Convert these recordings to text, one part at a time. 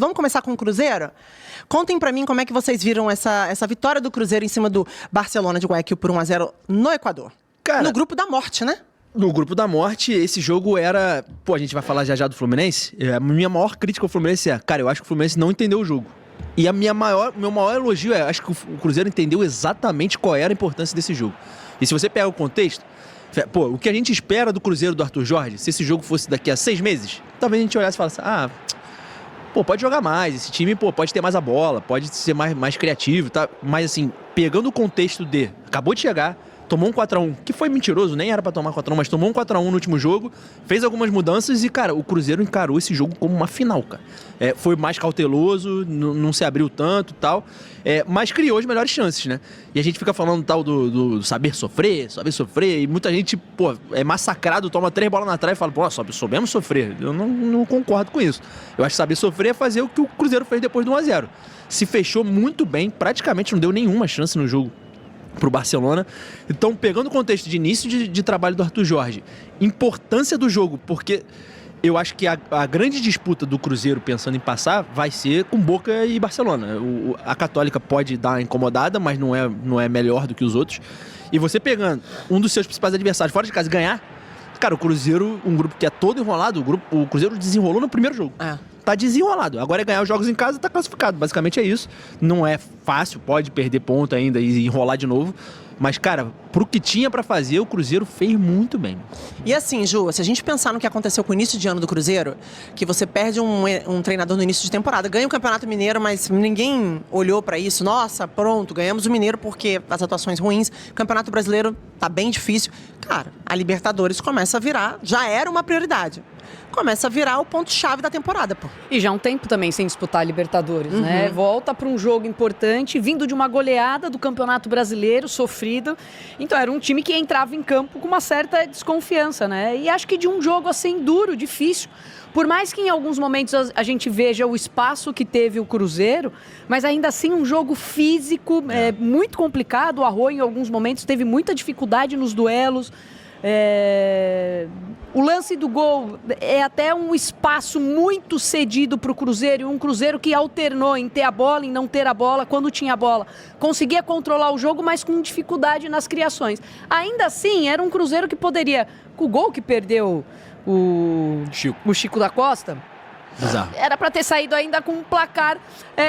Vamos começar com o Cruzeiro? Contem pra mim como é que vocês viram essa vitória do Cruzeiro em cima do Barcelona de Guayaquil por 1-0 no Equador. Cara, no grupo da morte, né? No grupo da morte, esse jogo era... Pô, a gente vai falar já do Fluminense. A minha maior crítica ao Fluminense é... Cara, eu acho que o Fluminense não entendeu o jogo. E meu maior elogio é... Acho que o Cruzeiro entendeu exatamente qual era a importância desse jogo. E se você pega o contexto... Pô, o que a gente espera do Cruzeiro do Arthur Jorge, se esse jogo fosse daqui a 6 meses, talvez a gente olhasse e falasse... Pô, pode jogar mais, esse time, pode ter mais a bola, pode ser mais criativo, tá? Mas assim, pegando o contexto acabou de chegar, tomou um 4-1, que foi mentiroso, nem era pra tomar 4-1, mas tomou um 4-1 no último jogo, fez algumas mudanças e, cara, o Cruzeiro encarou esse jogo como uma final, cara. Foi mais cauteloso, não se abriu tanto e tal, mas criou as melhores chances, né? E a gente fica falando tal do saber sofrer, e muita gente, pô, é massacrado, toma 3 bolas na trave e fala, pô, soubemos sofrer. Eu não concordo com isso. Eu acho que saber sofrer é fazer o que o Cruzeiro fez depois do 1-0. Se fechou muito bem, praticamente não deu nenhuma chance no jogo pro Barcelona. Então, pegando o contexto de início de trabalho do Arthur Jorge, importância do jogo, porque eu acho que a grande disputa do Cruzeiro, pensando em passar, vai ser com Boca e Barcelona. A Católica pode dar uma incomodada, mas não é melhor do que os outros. E você pegando um dos seus principais adversários fora de casa e ganhar, cara, o Cruzeiro, um grupo que é todo enrolado, o Cruzeiro desenrolou no primeiro jogo. Tá desenrolado. Agora é ganhar os jogos em casa, tá classificado. Basicamente é isso. Não é fácil, pode perder ponto ainda e enrolar de novo. Mas, cara, pro que tinha pra fazer, o Cruzeiro fez muito bem. E assim, Ju, se a gente pensar no que aconteceu com o início de ano do Cruzeiro, que você perde um treinador no início de temporada, ganha o Campeonato Mineiro, mas ninguém olhou pra isso. Nossa, pronto, ganhamos o Mineiro porque as atuações ruins. O Campeonato Brasileiro tá bem difícil. Cara, a Libertadores começa a virar, já era uma prioridade. Começa a virar o ponto-chave da temporada, pô. E já há um tempo também sem disputar a Libertadores, né? Volta para um jogo importante, vindo de uma goleada do Campeonato Brasileiro, sofrido. Então era um time que entrava em campo com uma certa desconfiança, né? E acho que de um jogo assim duro, difícil. Por mais que em alguns momentos a gente veja o espaço que teve o Cruzeiro, mas ainda assim um jogo físico muito complicado. O Arroio em alguns momentos teve muita dificuldade nos duelos. O lance do gol é até um espaço muito cedido para o Cruzeiro, um Cruzeiro que alternou em ter a bola, em não ter a bola. Quando tinha a bola, conseguia controlar o jogo, mas com dificuldade nas criações. Ainda assim, era um Cruzeiro que poderia, com o gol que perdeu o Chico da Costa, era para ter saído ainda com um placar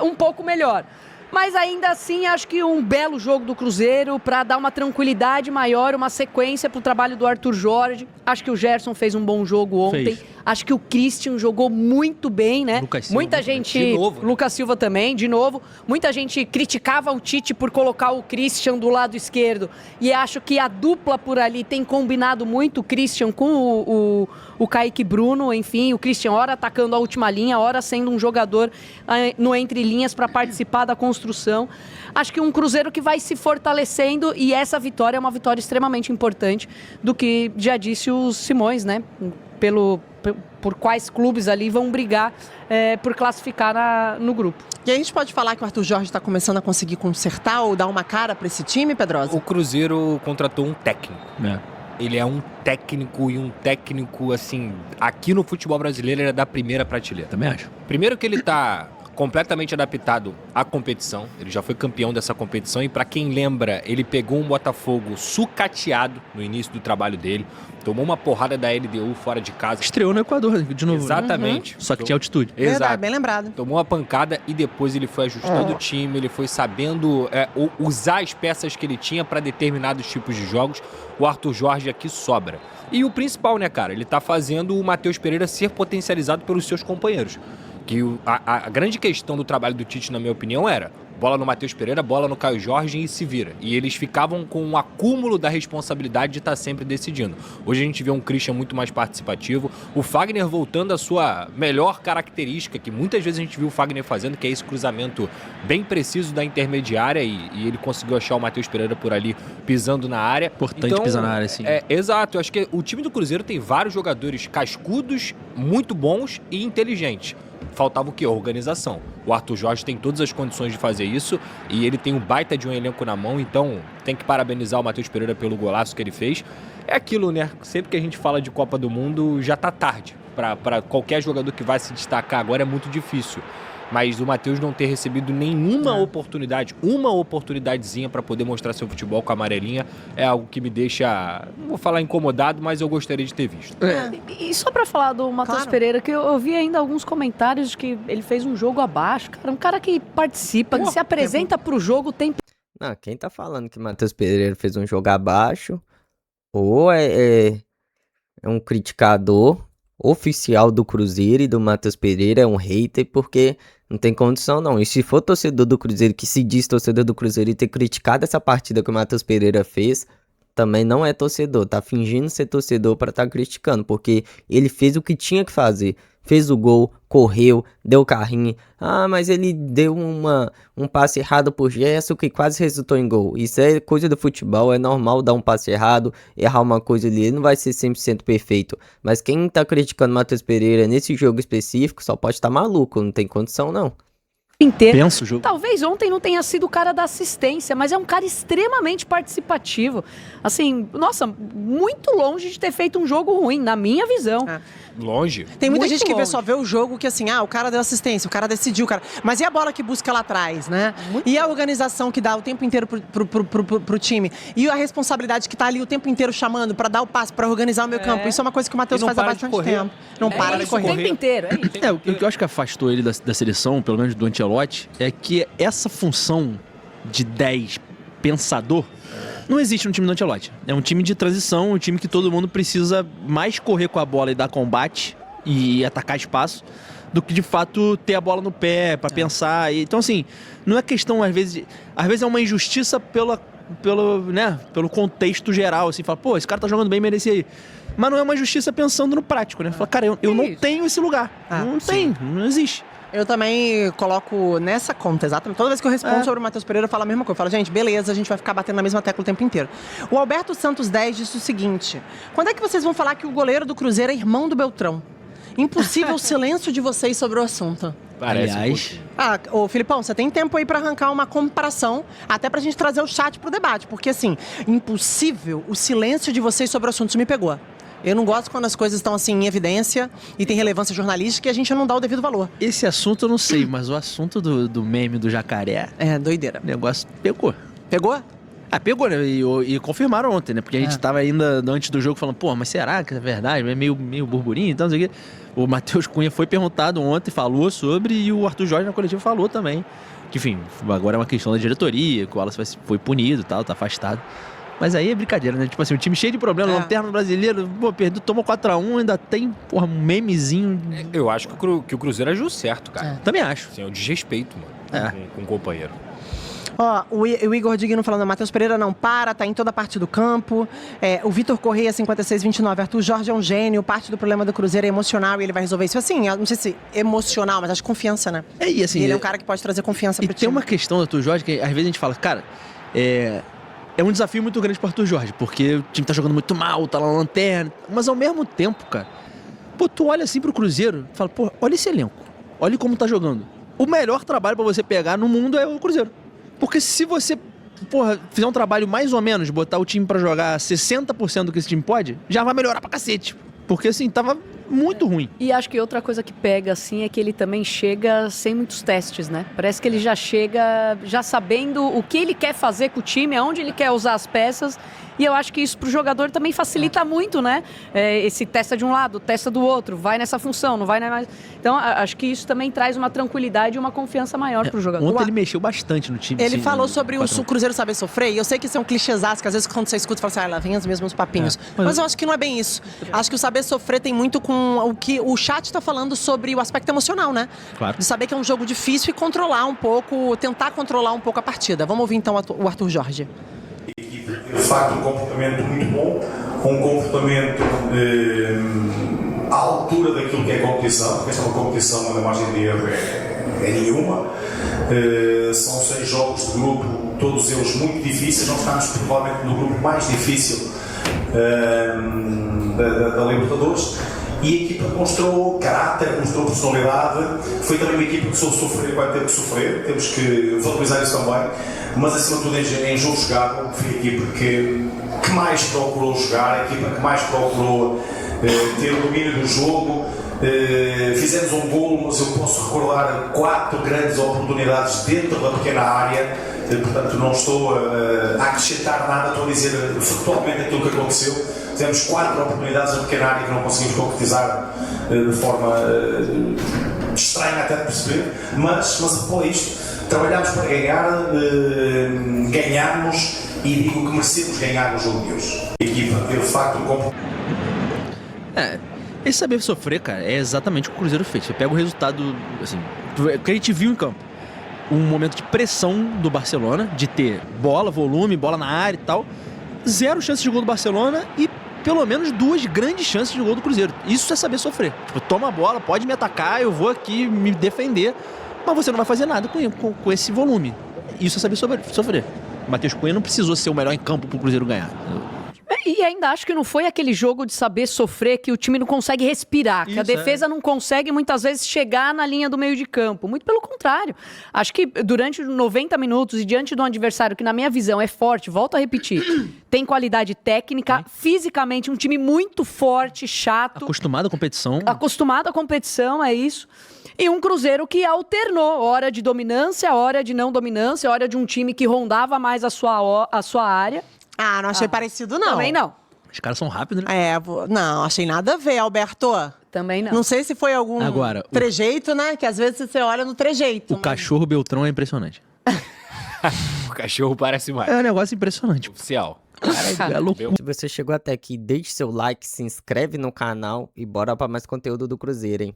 um pouco melhor. Mas ainda assim, acho que um belo jogo do Cruzeiro para dar uma tranquilidade maior, uma sequência para o trabalho do Arthur Jorge. Acho que o Gerson fez um bom jogo ontem. Acho que o Christian jogou muito bem, né? Lucas Silva, muita gente... de novo, né? Lucas Silva também, de novo. Muita gente criticava o Tite por colocar o Christian do lado esquerdo. E acho que a dupla por ali tem combinado muito, o Christian com o Kaique Bruno. Enfim, o Christian ora atacando a última linha, ora sendo um jogador no entre linhas para participar da construção. Acho que um Cruzeiro que vai se fortalecendo, e essa vitória é uma vitória extremamente importante do que já disse o Simões, né? Por quais clubes ali vão brigar por classificar no grupo. E a gente pode falar que o Arthur Jorge está começando a conseguir consertar ou dar uma cara para esse time, Pedrosa? O Cruzeiro contratou um técnico. Ele é um técnico, e um técnico, assim, aqui no futebol brasileiro ele é da primeira prateleira. Também acho. Primeiro que ele está completamente adaptado à competição. Ele já foi campeão dessa competição e, para quem lembra, ele pegou um Botafogo sucateado no início do trabalho dele. Tomou uma porrada da LDU fora de casa. Estreou no Equador de novo. Exatamente. Só que tinha altitude. Verdade, Exato. bem lembrado. Tomou uma pancada e depois ele foi ajustando o time, ele foi sabendo usar as peças que ele tinha para determinados tipos de jogos. O Arthur Jorge aqui sobra. E o principal, né, cara? Ele tá fazendo o Matheus Pereira ser potencializado pelos seus companheiros. Que a grande questão do trabalho do Tite, na minha opinião, era bola no Matheus Pereira, bola no Caio Jorge e se vira. E eles ficavam com um acúmulo da responsabilidade de estar sempre decidindo. Hoje a gente vê um Christian muito mais participativo, o Fagner voltando à sua melhor característica, que muitas vezes a gente viu o Fagner fazendo, que é esse cruzamento bem preciso da intermediária, e ele conseguiu achar o Matheus Pereira por ali pisando na área. Importante pisar na área, sim. Exato, eu acho que o time do Cruzeiro tem vários jogadores cascudos, muito bons e inteligentes. Faltava o quê? Organização. O Arthur Jorge tem todas as condições de fazer isso e ele tem um baita de um elenco na mão, então tem que parabenizar o Matheus Pereira pelo golaço que ele fez. É aquilo, né? Sempre que a gente fala de Copa do Mundo, já tá tarde. Para qualquer jogador que vai se destacar agora é muito difícil. mas o Matheus não ter recebido nenhuma oportunidade, uma oportunidadezinha para poder mostrar seu futebol com a amarelinha, é algo que me deixa, não vou falar incomodado, mas eu gostaria de ter visto. E só pra falar do Matheus Pereira, que eu vi ainda alguns comentários de que ele fez um jogo abaixo, cara, um cara que participa, que se apresenta pro jogo, tem... Não, quem tá falando que Matheus Pereira fez um jogo abaixo, ou é um criticador oficial do Cruzeiro e do Matheus Pereira, é um hater, porque não tem condição não. E se for torcedor do Cruzeiro, que se diz torcedor do Cruzeiro e ter criticado essa partida que o Matheus Pereira fez, também não é torcedor, tá fingindo ser torcedor pra tá criticando, porque ele fez o que tinha que fazer. Fez o gol, correu, deu carrinho. Ah, mas ele deu um passe errado pro Gerson que quase resultou em gol. Isso é coisa do futebol, é normal dar um passe errado, errar uma coisa ali, ele não vai ser 100% perfeito. Mas quem tá criticando o Matheus Pereira nesse jogo específico só pode estar maluco, não tem condição não. inteiro. Pensa o jogo. Talvez ontem não tenha sido o cara da assistência, mas é um cara extremamente participativo. Assim, nossa, muito longe de ter feito um jogo ruim, na minha visão. Longe. Tem muita Muito gente que longe. só vê o jogo que assim, o cara deu assistência, o cara decidiu, o cara... Mas e a bola que busca lá atrás, né? E a organização que dá o tempo inteiro pro time? E a responsabilidade que tá ali o tempo inteiro chamando pra dar o passe, pra organizar o meio campo? Isso é uma coisa que o Matheus E não faz há para de bastante correr. tempo. Não para de isso, correr. o tempo inteiro, é isso. O que eu acho que afastou ele da seleção, pelo menos do Ancelotti, é que essa função de 10 pensador não existe no time do Ancelotti. É um time de transição, um time que todo mundo precisa mais correr com a bola e dar combate e atacar espaço do que de fato ter a bola no pé pra pensar. Então assim, não é questão às vezes é uma injustiça pelo contexto geral, assim, fala, pô, esse cara tá jogando bem, merecia aí. Mas não é uma injustiça pensando no prático, né? Fala, cara, eu não tenho esse lugar. Não tem, não existe. Eu também coloco nessa conta, exatamente. Toda vez que eu respondo sobre o Matheus Pereira, eu falo a mesma coisa. Eu falo, gente, beleza, a gente vai ficar batendo na mesma tecla o tempo inteiro. O Alberto Santos 10 disse o seguinte: quando é que vocês vão falar que o goleiro do Cruzeiro é irmão do Beltrão? Impossível o silêncio de vocês sobre o assunto. Parece. Aliás, Ô Filipão, você tem tempo aí pra arrancar uma comparação, até pra gente trazer o chat pro debate, porque assim, impossível o silêncio de vocês sobre o assunto, isso me pegou. Eu não gosto quando as coisas estão assim em evidência e tem relevância jornalística e a gente não dá o devido valor. esse assunto eu não sei, mas o assunto do meme do jacaré, É, doideira. o negócio pegou. Pegou? Pegou, né? E confirmaram ontem, né? Porque a gente tava ainda antes do jogo falando, pô, mas será que é verdade? É meio burburinho, então, não sei o quê. O Matheus Cunha foi perguntado ontem, falou sobre, e o Arthur Jorge na coletiva falou também. Que, enfim, agora é uma questão da diretoria, que o Wallace foi punido e tal, tá afastado. Mas aí é brincadeira, né? Tipo assim, um time cheio de problemas, lanterna brasileiro, pô, perdeu, tomou 4-1, ainda tem, porra, um memezinho. Eu acho que o Cruzeiro agiu certo, cara. Também acho. Assim, é um desrespeito, mano, com o companheiro. Ó, o Igor Digno falando, Matheus Pereira não para, tá em toda parte do campo. O Vitor Correia, 5629, Arthur Jorge é um gênio, parte do problema do Cruzeiro é emocional e ele vai resolver isso. Assim, eu não sei se emocional, mas acho que confiança, né? E assim... Ele é um cara que pode trazer confiança E pro tem time. uma questão do Arthur Jorge que às vezes a gente fala, cara, é um desafio muito grande pro Arthur Jorge, porque o time tá jogando muito mal, tá lá na lanterna, mas ao mesmo tempo, cara, pô, tu olha assim pro Cruzeiro e fala, pô, olha esse elenco, olha como tá jogando. O melhor trabalho pra você pegar no mundo é o Cruzeiro. Porque se você, porra, fizer um trabalho mais ou menos, botar o time pra jogar 60% do que esse time pode, já vai melhorar pra cacete. Porque assim, tava muito ruim. E acho que outra coisa que pega, assim, é que ele também chega sem muitos testes, né? Parece que ele já chega já sabendo o que ele quer fazer com o time, aonde ele quer usar as peças. E eu acho que isso pro jogador também facilita muito, né? Esse testa de um lado, testa do outro, vai nessa função, não vai mais. Então, acho que isso também traz uma tranquilidade e uma confiança maior pro jogador. Ontem ele mexeu bastante no time. Ele assim, falou no sobre o 4-1. Cruzeiro saber sofrer, e eu sei que isso é um clichêzaço, que às vezes quando você escuta, você fala assim, lá vem os mesmos papinhos. Mas eu acho que não é bem isso. Acho que o saber sofrer tem muito com o que o chat tá falando sobre o aspecto emocional, né? Claro. De saber que é um jogo difícil e controlar um pouco, tentar controlar um pouco a partida. Vamos ouvir então o Arthur Jorge. De facto, um comportamento muito bom, um comportamento à altura daquilo que é a competição, porque esta é uma competição onde a margem de erro é nenhuma. São 6 jogos de grupo, todos eles muito difíceis. Nós estamos provavelmente no grupo mais difícil da Libertadores. E a equipa mostrou caráter, mostrou personalidade. Foi também uma equipa que soube sofrer, vai ter que sofrer, temos que valorizar isso também. Mas acima de tudo, em jogo jogado, foi a equipa que mais procurou jogar, a equipa que mais procurou ter o domínio do jogo, Fizemos um golo, mas eu posso recordar 4 grandes oportunidades dentro da pequena área, portanto não estou a acrescentar nada, estou a dizer factualmente aquilo que aconteceu. Fizemos 4 oportunidades na pequena área que não conseguimos concretizar de forma estranha até de perceber, mas após isto trabalhámos para ganhar, ganhámos e digo que merecemos ganhar no jogo de hoje. A equipa teve de facto Esse saber sofrer, cara, é exatamente o que o Cruzeiro fez. Você pega o resultado, assim, que a gente viu em campo. Um momento de pressão do Barcelona, de ter bola, volume, bola na área e tal. 0 chances de gol do Barcelona e pelo menos 2 grandes chances de gol do Cruzeiro. Isso é saber sofrer. Tipo, toma a bola, pode me atacar, eu vou aqui me defender, mas você não vai fazer nada com esse volume. Isso é saber sofrer. O Matheus Cunha não precisou ser o melhor em campo pro Cruzeiro ganhar. E ainda acho que não foi aquele jogo de saber sofrer que o time não consegue respirar, que a defesa não consegue muitas vezes chegar na linha do meio de campo. Muito pelo contrário. Acho que durante 90 minutos e diante de um adversário que na minha visão é forte, volto a repetir, tem qualidade técnica, fisicamente um time muito forte, chato. Acostumado à competição. Acostumado à competição, é isso. E um Cruzeiro que alternou hora de dominância, hora de não dominância, hora de um time que rondava mais a sua área. Ah, não achei parecido, não. Também não. Os caras são rápidos, né? Não, achei nada a ver, Alberto. Também não. Não sei se foi algum Agora, trejeito, né? Que às vezes você olha no trejeito. O cachorro Beltrão é impressionante. O cachorro parece mais. É um negócio impressionante. Oficial. Cara, é loucura. Se você chegou até aqui, deixe seu like, se inscreve no canal e bora pra mais conteúdo do Cruzeiro, hein?